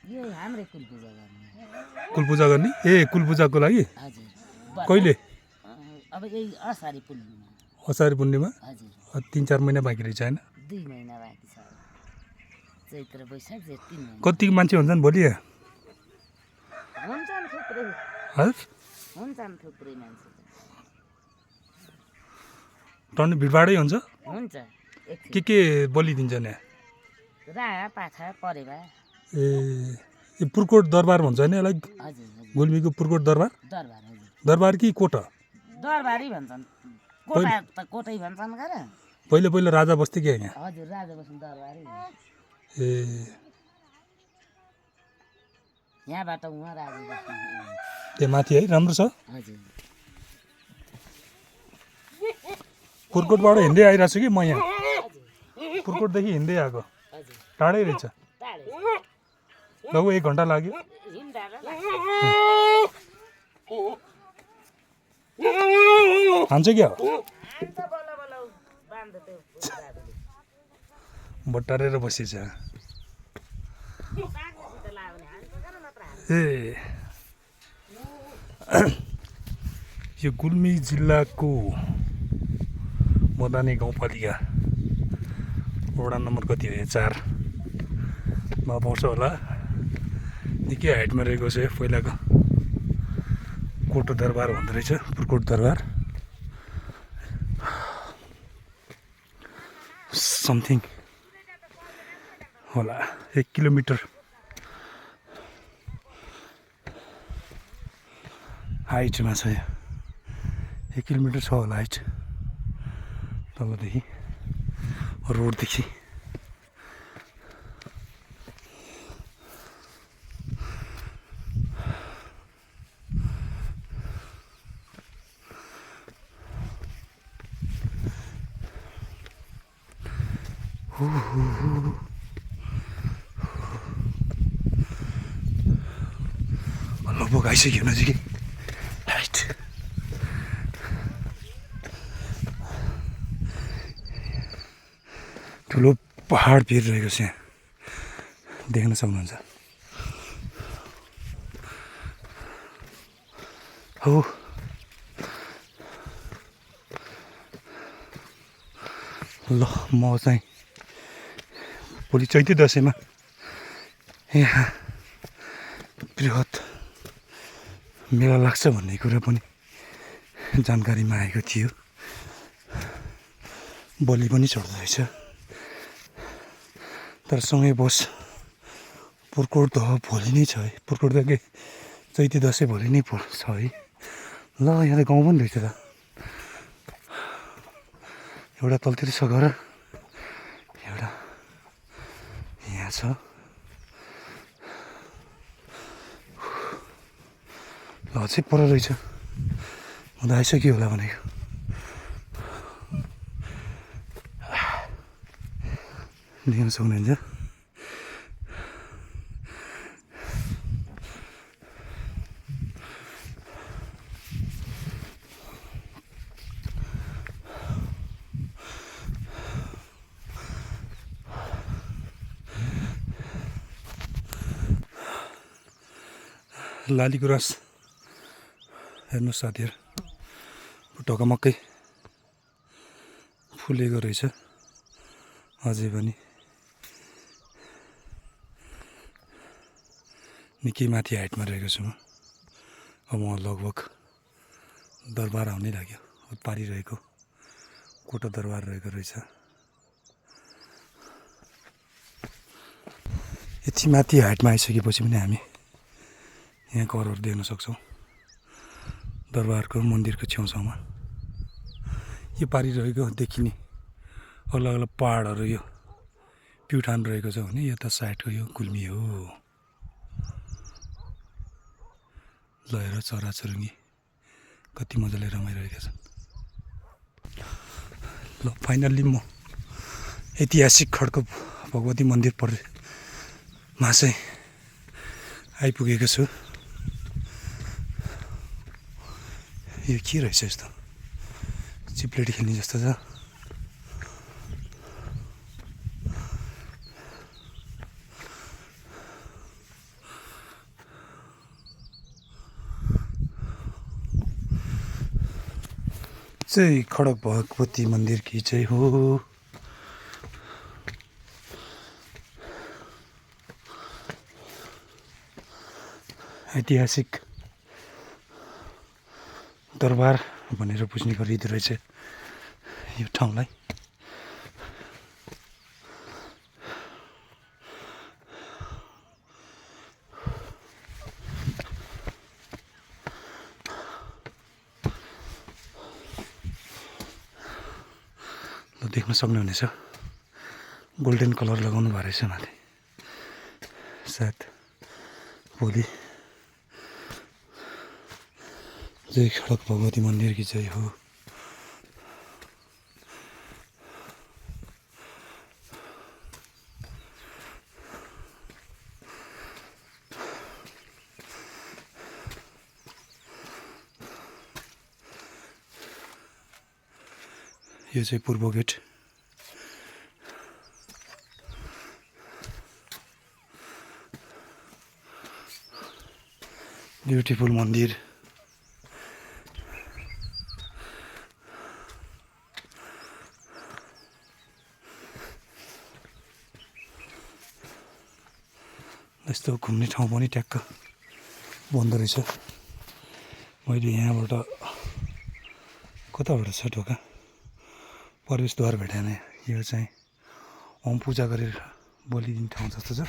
यो हाम्रै कुलपूजा गर्ने कुलपूजा गर्ने ए कुलपूजाको लागि हजुर कहिले अब यही असारी पूर्णिमा असार पूर्णिमा हजुर 3-4 महिना बाँकी रहेछ होइन 2 महिना बाँकी छ चैत्र वैशाख जेठ 3 महिना कति मान्छे हुन्छन् भोलि हुन्छन् थुप्रै हजुर हुन्छन् थुप्रै मान्छे टन्ने भिडभाडै हुन्छ हुन्छ के बलिदिन्छन् यहाँ राहा पाछा परेवा ए यो पुर्कोट दरबार भन्छ होइन यसलाई हजुर हजुर गुल्मीको पुर्कोट दरबार दरबार हजुर दरबार कि कोट दरबारै भन्छन् कोटा त कोटै भन्छन् गर पहिले पहिले राजा बस्थे क्या यहाँ हजुर राजा बस्नु दरबारै हो। ए यहाँबाट उहाँ राजा बस्नु त्यहाँ माथि है राम्रो छ हजुर पुर्कोटबाट हिँड्दै आइरहेको छु कि म यहाँ पुर्कोटदेखि हिँड्दै आएको हजुर टाढै रहेछ टाढै लगभग 1 घन्टा लाग्यो हिँड्दा हान्छ क्या अन्त बल्ल बल्ल बान्द त्यो राजाले बट्टारेर बसेछ बाँधेसित लाग्यो भने हान्छ गर नत्र हान्छ ए यो गुल्मी जिल्लाको मदानी गाउँपालिका वडा नम्बर कति हो 4 मा पर्छ होला निकै हाइटमा रहेको छ यो पहिलाको कोटो दरबार भन्दो रहेछ पुर्कोट दरबार समथिङ होला 1 किलोमिटर हाइटमा छ यो 1 किलोमिटर छ होला हाइट तलदेखि रोडदेखि लगभग आइसक्यो नजिकै हाइट ठुलो पहाड भिर रहेको छ यहाँ देख्न सक्नुहुन्छ हो ल म चाहिँ भोलि चैते दसैँमा यहाँ बृहत मेला लाग्छ भन्ने कुरा पनि जानकारीमा आएको थियो बलि पनि चढ्दो रहेछ तर सँगै बस पुर्कोट त भोलि नै छ है पुर्कोट त के चैते दसैँ भोलि नै छ है ल यहाँ त गाउँ पनि रहेछ त एउटा तलतिर छ घर एउटा यहाँ छ ल अझै पर रहेछ म त आइसक्यो होला भनेको देख्न सक्नुहुन्छ लालीको रस हेर्नुहोस् साथीहरू ढकमक्कै फुलेको रहेछ अझै पनि निकै माथि हाइटमा रहेको छु म अब म लगभग दरबार आउनै लाग्यो पारिरहेको कोटो दरबार रहेको रहेछ यति माथि हाइटमा आइसकेपछि पनि हामी यहाँ घरहरू देख्न सक्छौँ दरबारको मन्दिरको छेउछाउमा यो पारिरहेको देखिने अलग अलग पहाडहरू यो प्युठान रहेको छ भने यता साइडको यो गुल्मी हो ल हेर चराचुरुङ्गी कति मजाले रमाइरहेका छन् ल फाइनल्ली म ऐतिहासिक खड्क भगवती मन्दिर मा चाहिँ आइपुगेको छु यो के रहेछ यस्तो चिप्लेटी खेल्ने जस्तो छ चाहिँ खडक भगवती मन्दिरकी चाहिँ हो। ऐतिहासिक दरबार भनेर पुज्ने गरिँदो रहेछ यो ठाउँलाई। ल देख्न सक्नुहुनेछ गोल्डन कलर लगाउनु भएको रहेछ माथि। सायद भोलि जय खडक भगवती मन्दिरकी जय हो। यो चाहिँ पूर्व गेट। ब्युटिफुल मन्दिर। यस्तो घुम्ने ठाउँ पनि ट्याक्क बन्द रहेछ। मैले यहाँबाट कताबाट छ ढोका प्रवेशद्वार भेटेन। यो चाहिँ होम पूजा गरेर बलि दिने ठाउँ जस्तो छ।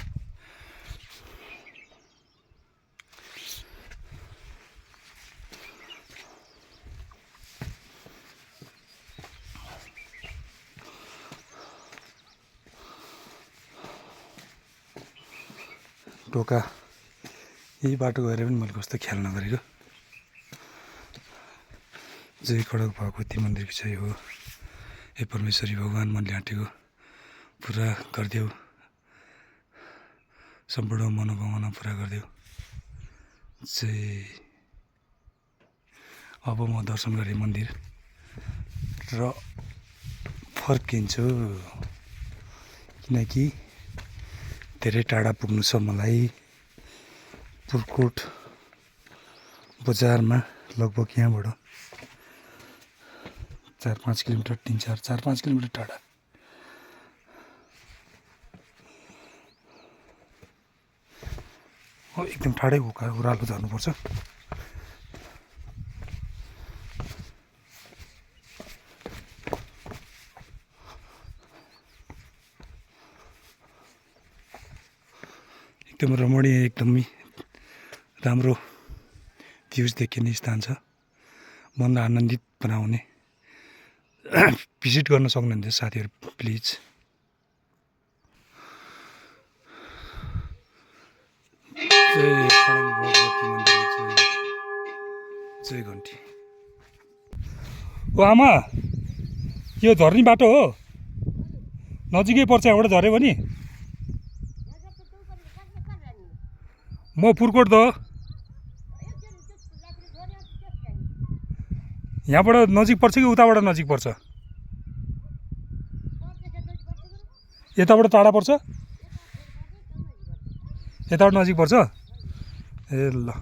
ढोका यही बाटो गएर पनि मैले कस्तो ख्याल नगरेको। जय खडक भगवती मन्दिरको चाहिँ हो। हे परमेश्वरी भगवान मनले आँटेको पुरा गरिदेऊ, सम्पूर्ण मनोकामना पुरा गरिदेऊ। चाहिँ अब म दर्शन गरेँ मन्दिर र फर्किन्छु, किनकि धेरै टाढा पुग्नु छ मलाई। पुर्कोट बजारमा लगभग यहाँबाट 4-5 किलोमिटर 4-5 किलोमिटर टाढा। हो एकदम टाढै ओह्रालो झर्नुपर्छ। एकदम रमणीय, एकदमै राम्रो भ्युज देखिने स्थान छ। मनलाई आनन्दित बनाउने भिजिट गर्न सक्नुहुन्थ्यो साथीहरू प्लिज। जय खडक भगवती मन्दिर जय घन्टी। ओ आमा, यो झर्ने बाटो हो? नजिकै पर्छ यहाँबाट झऱ्यो भने? म पुर्कोट त यहाँबाट नजिक पर्छ कि उताबाट नजिक पर्छ? यताबाट टाढा पर्छ, यताबाट नजिक पर्छ। ए ल